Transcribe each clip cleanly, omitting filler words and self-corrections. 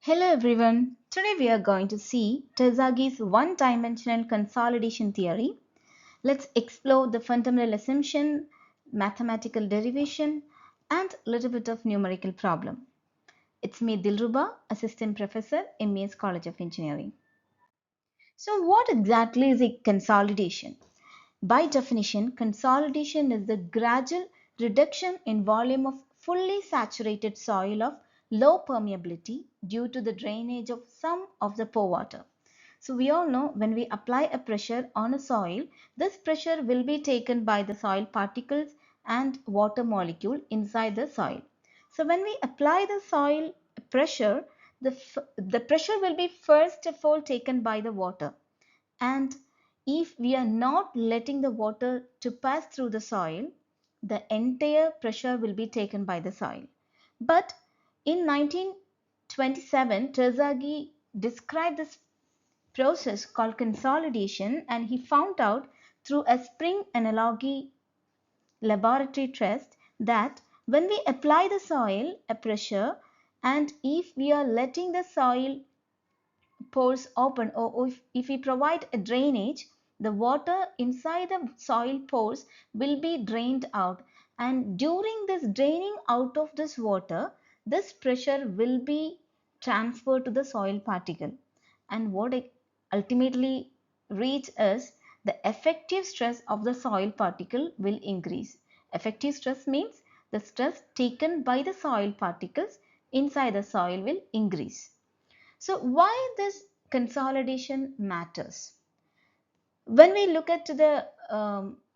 Hello everyone. Today we are going to see Terzaghi's one-dimensional consolidation theory. Let's explore the fundamental assumption, mathematical derivation, and a little bit of numerical problem. It's me Dilruba, Assistant Professor, MES College of Engineering. So what exactly is a consolidation? By definition, consolidation is the gradual reduction in volume of fully saturated soil of low permeability due to the drainage of some of the pore water. So we all know when we apply a pressure on a soil, this pressure will be taken by the soil particles and water molecule inside the soil. So when we apply the soil pressure, the pressure will be first of all taken by the water, and if we are not letting the water to pass through the soil, the entire pressure will be taken by the soil. But in 1927, Terzaghi described this process called consolidation, and he found out through a spring analogy laboratory test that when we apply the soil a pressure, and if we are letting the soil pores open, or if we provide a drainage, the water inside the soil pores will be drained out, and during this draining out of this water, this pressure will be transferred to the soil particle, and what it ultimately reach is the effective stress of the soil particle will increase. Effective stress means the stress taken by the soil particles inside the soil will increase. So why this consolidation matters? When we look at the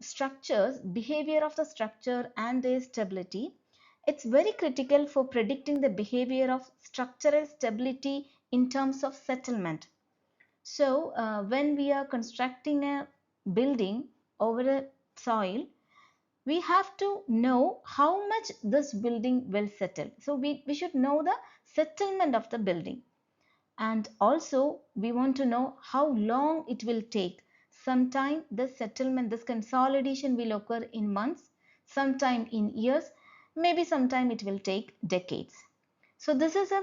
structures, behavior of the structure and their stability, it's very critical for predicting the behavior of structural stability in terms of settlement. So when we are constructing a building over a soil, we have to know how much this building will settle. So we should know the settlement of the building, and also we want to know how long it will take. Sometime this settlement, this consolidation will occur in months, sometime in years, maybe sometime it will take decades. So this is a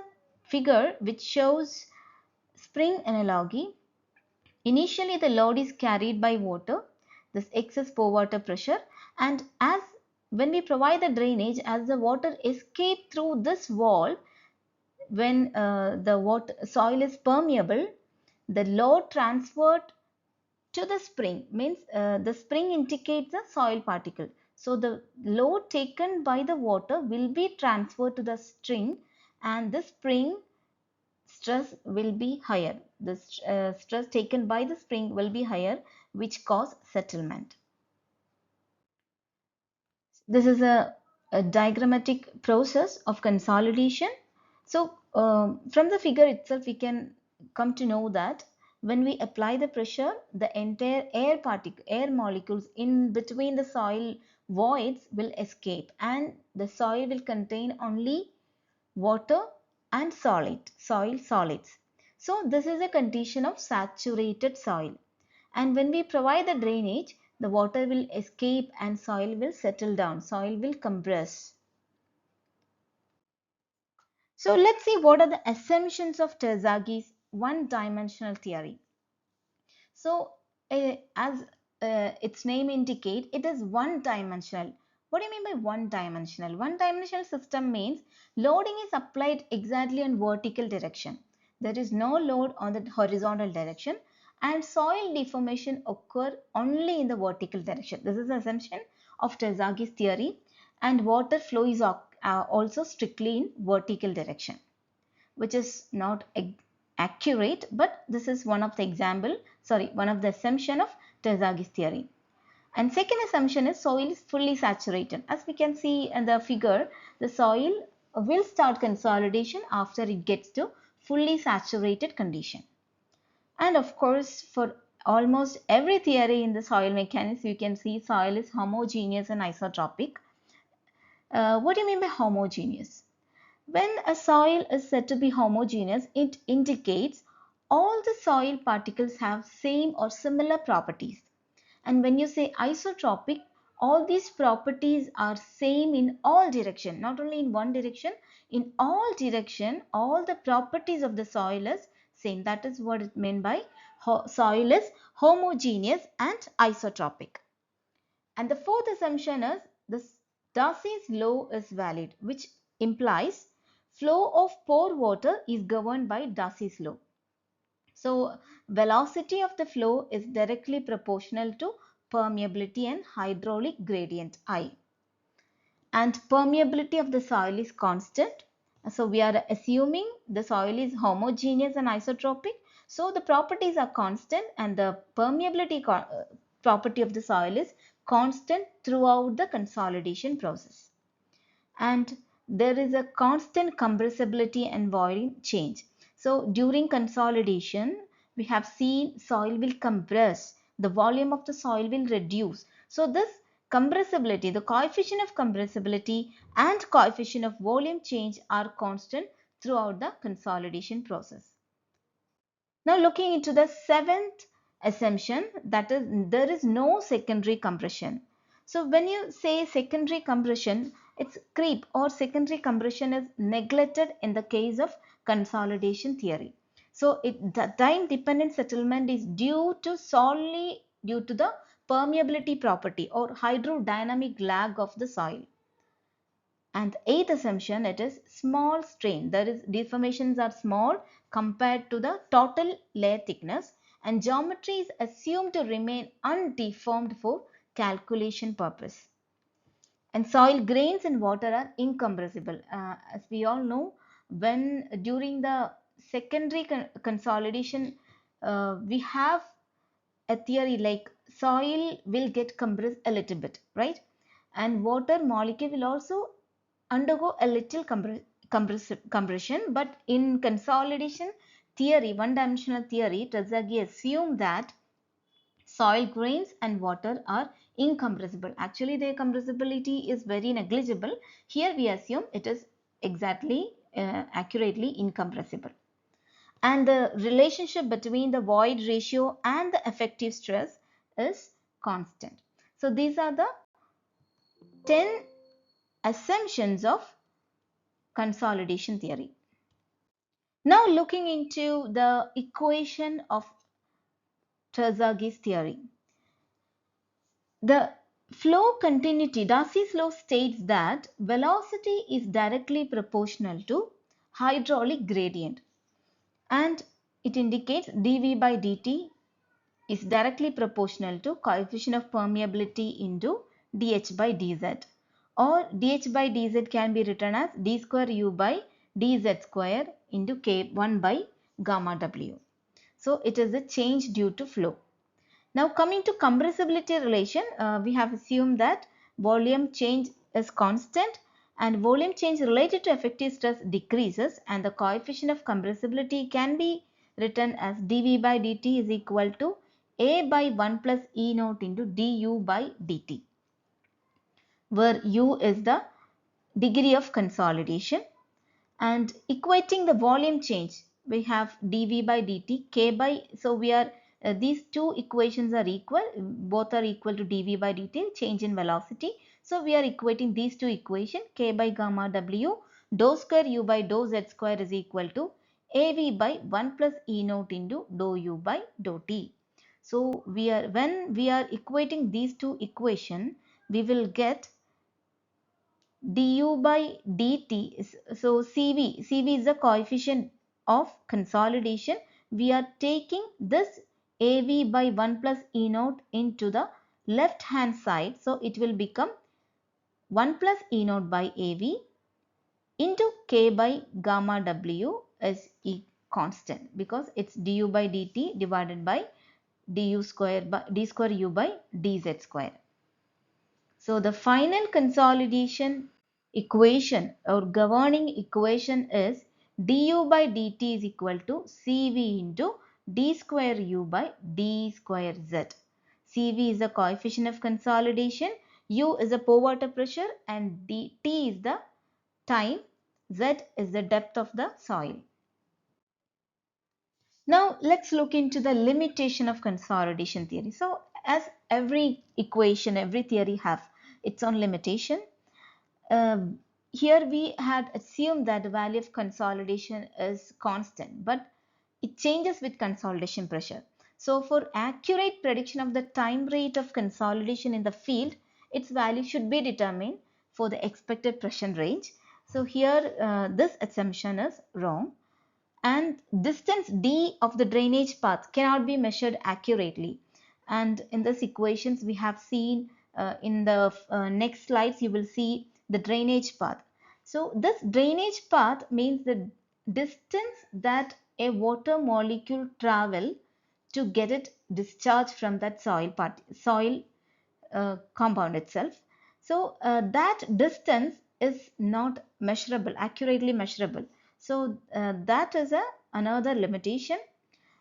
figure which shows spring analogy. Initially the load is carried by water, this excess pore water pressure, and as when we provide the drainage, as the water escape through this wall, when the water soil is permeable, the load transferred to the spring means the spring indicates the soil particle. So the load taken by the water will be transferred to the spring, and the spring stress will be higher. The stress taken by the spring will be higher, which cause settlement. This is a diagrammatic process of consolidation. So from the figure itself, we can come to know that when we apply the pressure, the entire air molecules in between the soil voids will escape, and the soil will contain only water and soil solids. So this is a condition of saturated soil. And when we provide the drainage, the water will escape and soil will settle down, soil will compress. So let's see what are the assumptions of Terzaghi's one-dimensional theory. So as its name indicates, it is one-dimensional. What do you mean by one-dimensional? One-dimensional system means loading is applied exactly in vertical direction. There is no load on the horizontal direction, and soil deformation occur only in the vertical direction. This is the assumption of Terzaghi's theory, and water flow is also strictly in vertical direction, which is not accurate, but this is one of the one of the assumption of Terzaghi's theory. And second assumption is soil is fully saturated. As we can see in the figure, the soil will start consolidation after it gets to fully saturated condition. And of course, for almost every theory in the soil mechanics, you can see soil is homogeneous and isotropic. What do you mean by homogeneous? When a soil is said to be homogeneous, it indicates all the soil particles have same or similar properties. And when you say isotropic, all these properties are same in all direction, not only in one direction, in all direction, all the properties of the soil is same. That is what it meant by soil is homogeneous and isotropic. And the fourth assumption is the Darcy's law is valid, which implies flow of pore water is governed by Darcy's law. So velocity of the flow is directly proportional to permeability and hydraulic gradient I. And permeability of the soil is constant. So we are assuming the soil is homogeneous and isotropic. So the properties are constant and the permeability property of the soil is constant throughout the consolidation process. And there is a constant compressibility and voiding change. So during consolidation, we have seen soil will compress, the volume of the soil will reduce. So this compressibility, the coefficient of compressibility and coefficient of volume change are constant throughout the consolidation process. Now looking into the seventh assumption, that is there is no secondary compression. So when you say secondary compression, it's creep or secondary compression is neglected in the case of consolidation theory. So the time dependent settlement is solely due to the permeability property or hydrodynamic lag of the soil. And the eighth assumption, it is small strain. There is deformations are small compared to the total layer thickness, and geometry is assumed to remain undeformed for calculation purpose. And soil grains and water are incompressible. As we all know, when during the secondary consolidation, we have a theory like soil will get compressed a little bit, right? And water molecule will also undergo a little compression, but in consolidation theory, one-dimensional theory, Terzaghi assumed that soil grains and water are incompressible. Actually, their compressibility is very negligible. Here we assume it is exactly, accurately incompressible. And the relationship between the void ratio and the effective stress is constant. So these are the 10 assumptions of consolidation theory. Now looking into the equation of Terzaghi's theory. The flow continuity, Darcy's law states that velocity is directly proportional to hydraulic gradient, and it indicates dV by dt is directly proportional to coefficient of permeability into dH by dz, or dH by dz can be written as d square u by dz square into k1 by gamma w. So it is a change due to flow. Now coming to compressibility relation, we have assumed that volume change is constant and volume change related to effective stress decreases, and the coefficient of compressibility can be written as dV by dt is equal to A by 1 plus E naught into du by dt, where u is the degree of consolidation. And equating the volume change, we have dV by dt k by, so we are these two equations are equal, both are equal to dV by dt, change in velocity. So we are equating these two equations, k by gamma w dou square u by dou z square is equal to AV by 1 plus E naught into dou u by dou t. So when we are equating these two equations, we will get du by dt. So CV is the coefficient of consolidation. We are taking this AV by 1 plus E naught into the left hand side. So it will become 1 plus E naught by AV into K by gamma W is constant, because it's du by dt divided by du square by d square u by dz square. So the final consolidation equation or governing equation is du by dt is equal to Cv into d square u by d square z. Cv is the coefficient of consolidation, u is the pore water pressure, and t is the time, z is the depth of the soil. Now let's look into the limitation of consolidation theory. So as every equation, every theory have its own limitation. here we had assumed that the value of consolidation is constant, but it changes with consolidation pressure. So for accurate prediction of the time rate of consolidation in the field, its value should be determined for the expected pressure range. So here this assumption is wrong, and distance d of the drainage path cannot be measured accurately. And in this equations we have seen in the next slides, you will see the drainage path. So this drainage path means the distance that a water molecule travel to get it discharged from that soil compound itself. So that distance is not measurable, accurately measurable. So that is another limitation.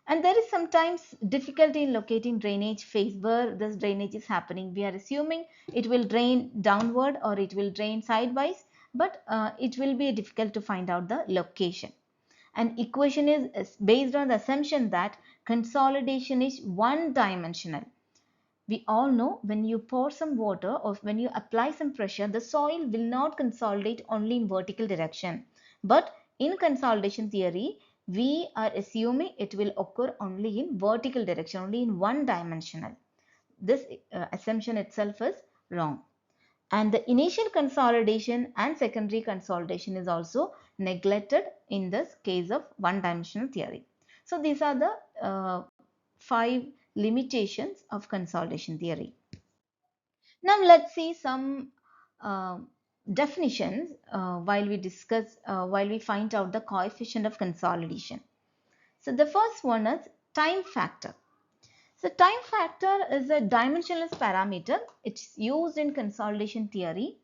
And there is sometimes difficulty in locating drainage phase where this drainage is happening. We are assuming it will drain downward or it will drain sideways, but it will be difficult to find out the location. And equation is based on the assumption that consolidation is one dimensional. We all know when you pour some water or when you apply some pressure, the soil will not consolidate only in vertical direction. But in consolidation theory, we are assuming it will occur only in vertical direction, only in one dimensional. This assumption itself is wrong. And the initial consolidation and secondary consolidation is also neglected in this case of one dimensional theory. So these are the 5 limitations of consolidation theory. Now let's see some uh, definitions while we find out the coefficient of consolidation. So the first one is time factor. So time factor is a dimensionless parameter. It's used in consolidation theory,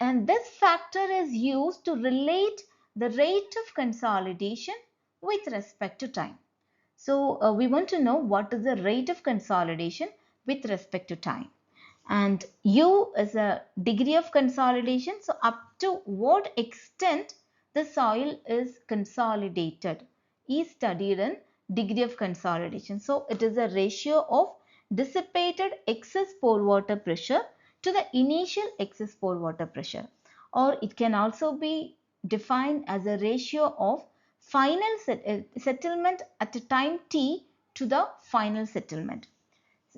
and this factor is used to relate the rate of consolidation with respect to time. So we want to know what is the rate of consolidation with respect to time. And U is a degree of consolidation. So up to what extent the soil is consolidated is studied in degree of consolidation. So it is a ratio of dissipated excess pore water pressure to the initial excess pore water pressure, or it can also be defined as a ratio of final settlement at a time t to the final settlement.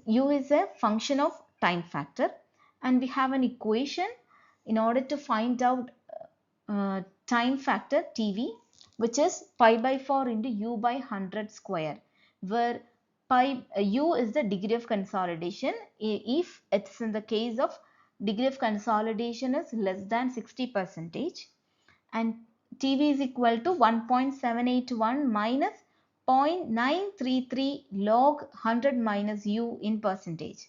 U is a function of time factor, and we have an equation in order to find out time factor TV, which is pi by 4 into U by 100 square, where U is the degree of consolidation. If it's in the case of degree of consolidation is less than 60%, and TV is equal to 1.781 minus 0.933 log 100 minus U in percentage.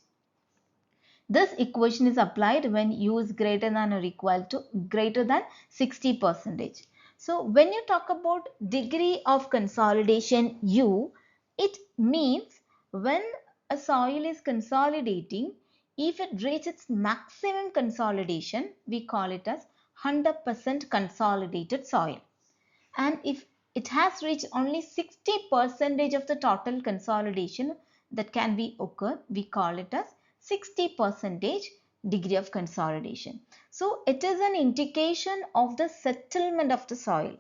This equation is applied when U is greater than or equal to greater than 60%. So when you talk about degree of consolidation U, it means when a soil is consolidating, if it reaches maximum consolidation, we call it as 100% consolidated soil. And if it has reached only 60% of the total consolidation that can be occur, we call it as 60% degree of consolidation. So it is an indication of the settlement of the soil.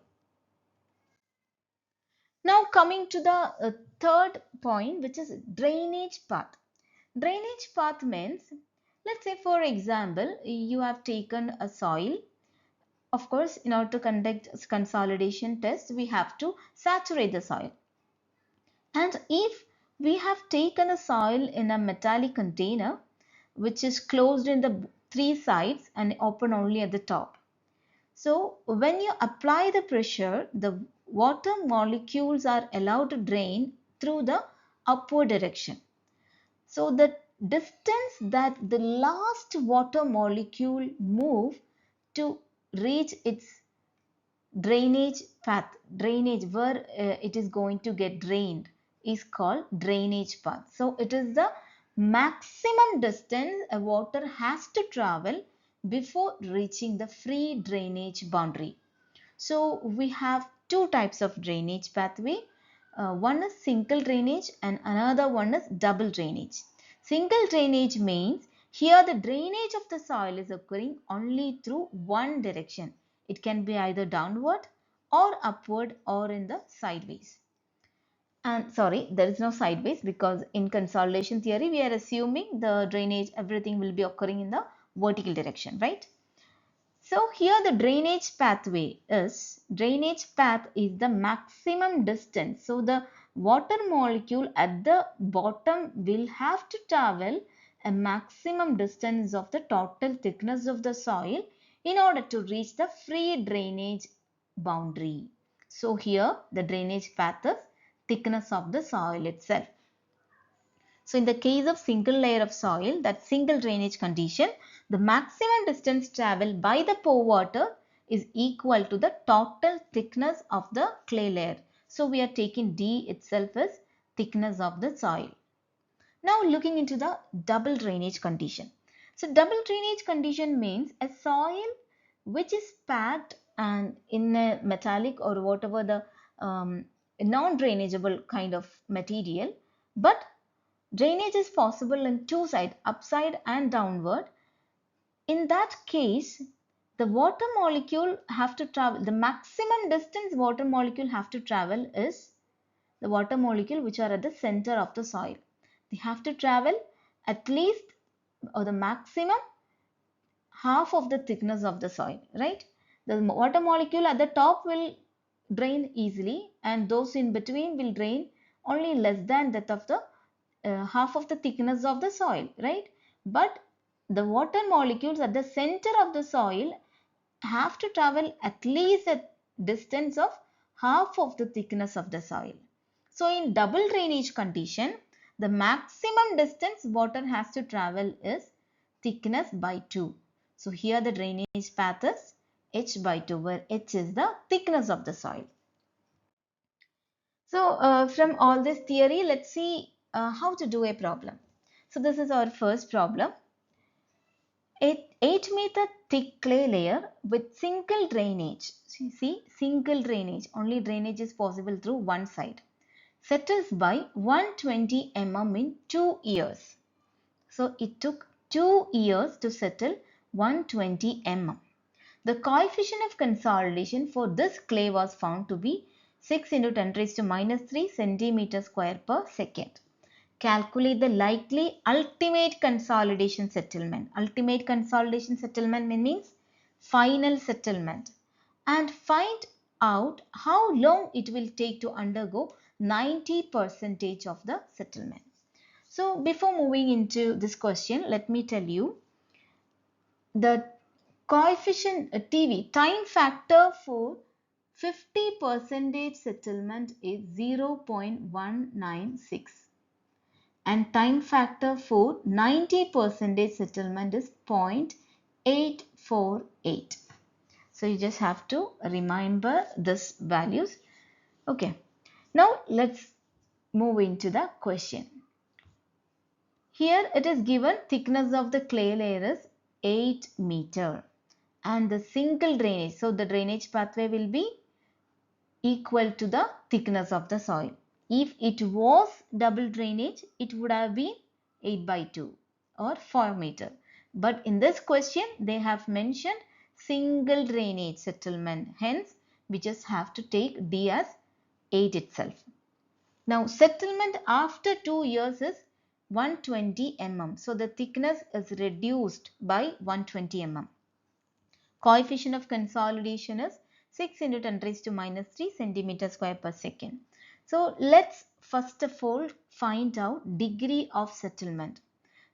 Now coming to the third point, which is drainage path. Drainage path means, let's say for example, you have taken a soil. Of course, in order to conduct consolidation test, we have to saturate the soil. And if we have taken a soil in a metallic container, which is closed in the 3 sides and open only at the top. So when you apply the pressure, the water molecules are allowed to drain through the upward direction. So the distance that the last water molecule move to reach its drainage path, drainage where it is going to get drained, is called drainage path. So it is the maximum distance a water has to travel before reaching the free drainage boundary. So we have two types of drainage pathway. One is single drainage and another one is double drainage. Single drainage means here the drainage of the soil is occurring only through one direction. It can be either downward or upward or in the sideways. And sorry, there is no sideways because in consolidation theory, we are assuming the drainage, everything will be occurring in the vertical direction, right? So here the drainage path is the maximum distance. So the water molecule at the bottom will have to travel a maximum distance of the total thickness of the soil in order to reach the free drainage boundary. So here the drainage path is thickness of the soil itself. So in the case of single layer of soil, that single drainage condition, the maximum distance traveled by the pore water is equal to the total thickness of the clay layer. So we are taking D itself as thickness of the soil. Now looking into the double drainage condition. So double drainage condition means a soil which is packed and in a metallic or whatever the non-drainageable kind of material, but drainage is possible in two sides, upside and downward. In that case, the water molecule have to travel, the maximum distance water molecule have to travel is the water molecule which are at the center of the soil. They have to travel at least or the maximum half of the thickness of the soil, right? The water molecule at the top will drain easily and those in between will drain only less than that of the half of the thickness of the soil, right? But the water molecules at the center of the soil have to travel at least a distance of half of the thickness of the soil. So in double drainage condition, the maximum distance water has to travel is thickness by 2. So here the drainage path is h by 2, where h is the thickness of the soil. So from all this theory, let's see how to do a problem. So this is our first problem. A 8-meter thick clay layer with single drainage. See, single drainage. Only drainage is possible through one side. Settles by 120 mm in 2 years. So it took 2 years to settle 120 mm. The coefficient of consolidation for this clay was found to be 6 into 10 raised to minus 3 centimeter square per second. Calculate the likely ultimate consolidation settlement. Ultimate consolidation settlement means final settlement. And find out how long it will take to undergo 90% of the settlement. So before moving into this question, let me tell you the coefficient TV time factor for 50% settlement is 0.196 and time factor for 90% settlement is 0.848. So you just have to remember this values. Okay, now let's move into the question. Here it is given thickness of the clay layer is 8 meter and the single drainage. So the drainage pathway will be equal to the thickness of the soil. If it was double drainage, it would have been 8 by 2 or 4 meter. But in this question, they have mentioned single drainage settlement. Hence, we just have to take D as 8 itself. Now, settlement after 2 years is 120 mm. So, the thickness is reduced by 120 mm. Coefficient of consolidation is 6 into 10 raised to minus 3 centimeter square per second. So let's first of all find out degree of settlement,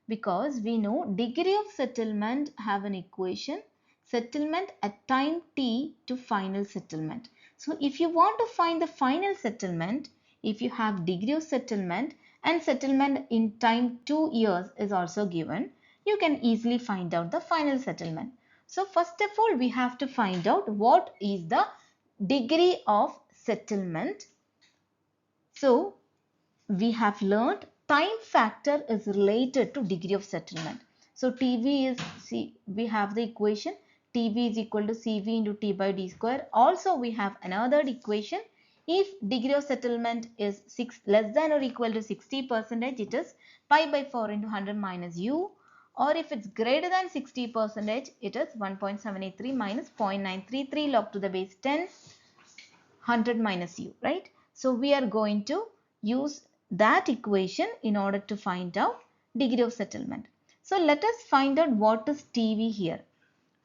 because we know degree of settlement have an equation, settlement at time t to final settlement. So if you want to find the final settlement, if you have degree of settlement and settlement in time 2 years is also given, you can easily find out the final settlement. So first of all, we have to find out what is the degree of settlement. So we have learned time factor is related to degree of settlement. So TV is, see, we have the equation TV is equal to CV into T by D square. Also we have another equation. If degree of settlement is less than or equal to 60%, it is pi by 4 into 100 minus U. or if it's greater than 60%, it is 1.783 minus 0.933 log to the base 10, 100 minus u, right? So we are going to use that equation in order to find out degree of settlement. So let us find out what is TV here.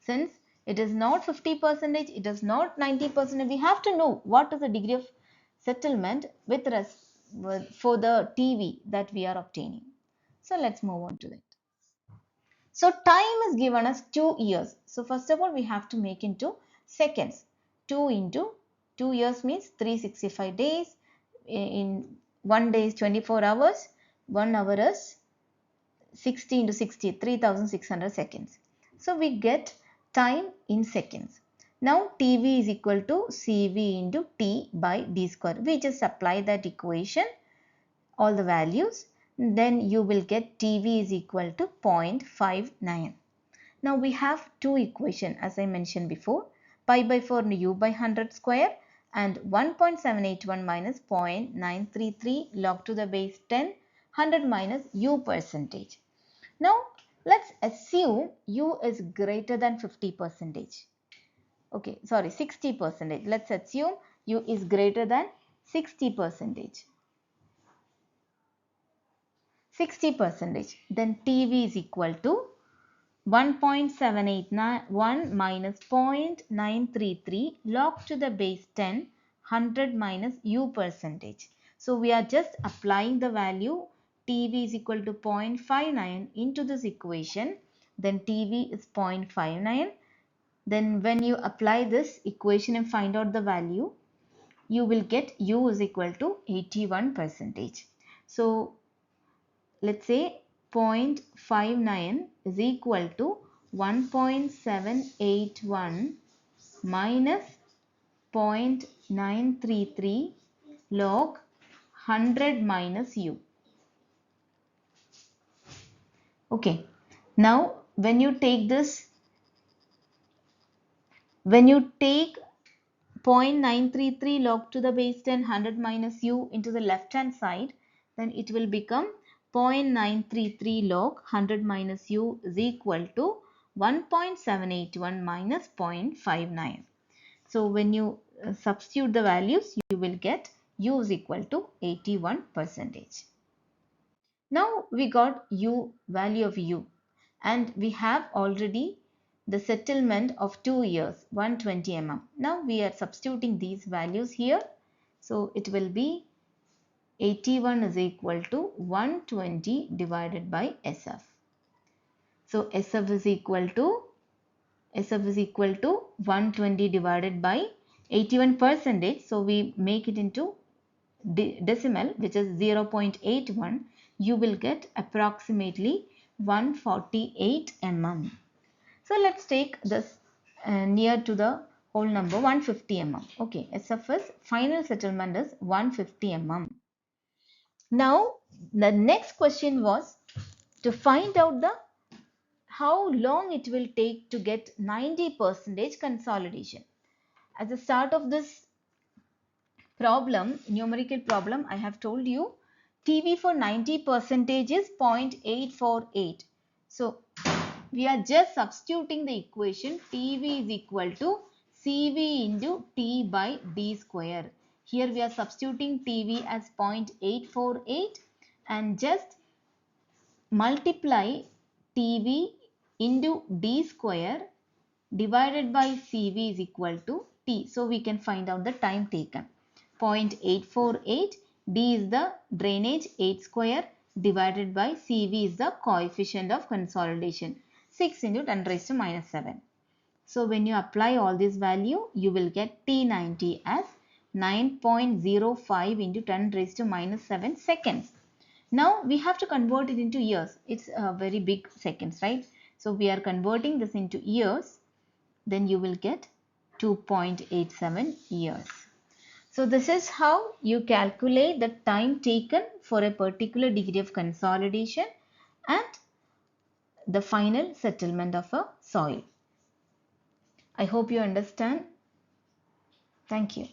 Since it is not 50%, it is not 90%, we have to know what is the degree of settlement for the TV that we are obtaining. So let's move on to it. So time is given as 2 years. So first of all, we have to make into seconds. 2 into 2 years means 365 days. In 1 day is 24 hours. 1 hour is 60 into 60, 3600 seconds. So we get time in seconds. Now TV is equal to CV into T by D square. We just apply that equation, all the values. Then you will get TV is equal to 0.59. Now we have two equations as I mentioned before, pi by 4 into u by 100 square and 1.781 minus 0.933 log to the base 10, 100 minus u percentage. Now let's assume u is greater than 50%. Okay, sorry, 60%. Let's assume u is greater than 60%. 60%. Then TV is equal to 1.781 minus 0.933 log to the base 10, 100 minus u percentage. So we are just applying the value TV is equal to 0.59 into this equation. Then TV is 0.59. Then when you apply this equation and find out the value, you will get u is equal to 81%. So let's say 0.59 is equal to 1.781 minus 0.933 log 100 minus u. Okay, now when you take 0.933 log to the base 10, 100 minus u into the left hand side, then it will become 0.933 log 100 minus u is equal to 1.781 minus 0.59. So when you substitute the values, you will get u is equal to 81%. Now we got value of u, and we have already the settlement of 2 years, 120 mm. Now we are substituting these values here. So it will be 81 is equal to 120 divided by SF. So SF is equal to 120 divided by 81%. So we make it into decimal, which is 0.81. You will get approximately 148 mm. So let's take this near to the whole number 150 mm. Okay, SF's final settlement is 150 mm. Now the next question was to find out how long it will take to get 90% consolidation. At the start of this problem, numerical problem, I have told you TV for 90% is 0.848. So we are just substituting the equation TV is equal to CV into T by D square. Here we are substituting TV as 0.848 and just multiply TV into D square divided by CV is equal to T. So we can find out the time taken. 0.848, D is the drainage, 8 square divided by CV is the coefficient of consolidation, 6 into 10 raised to minus 7. So when you apply all this value, you will get T90 as 9.05 into 10 raised to minus 7 seconds. Now we have to convert it into years. It's a very big seconds, right? So we are converting this into years. Then you will get 2.87 years. So this is how you calculate the time taken for a particular degree of consolidation and the final settlement of a soil. I hope you understand. Thank you.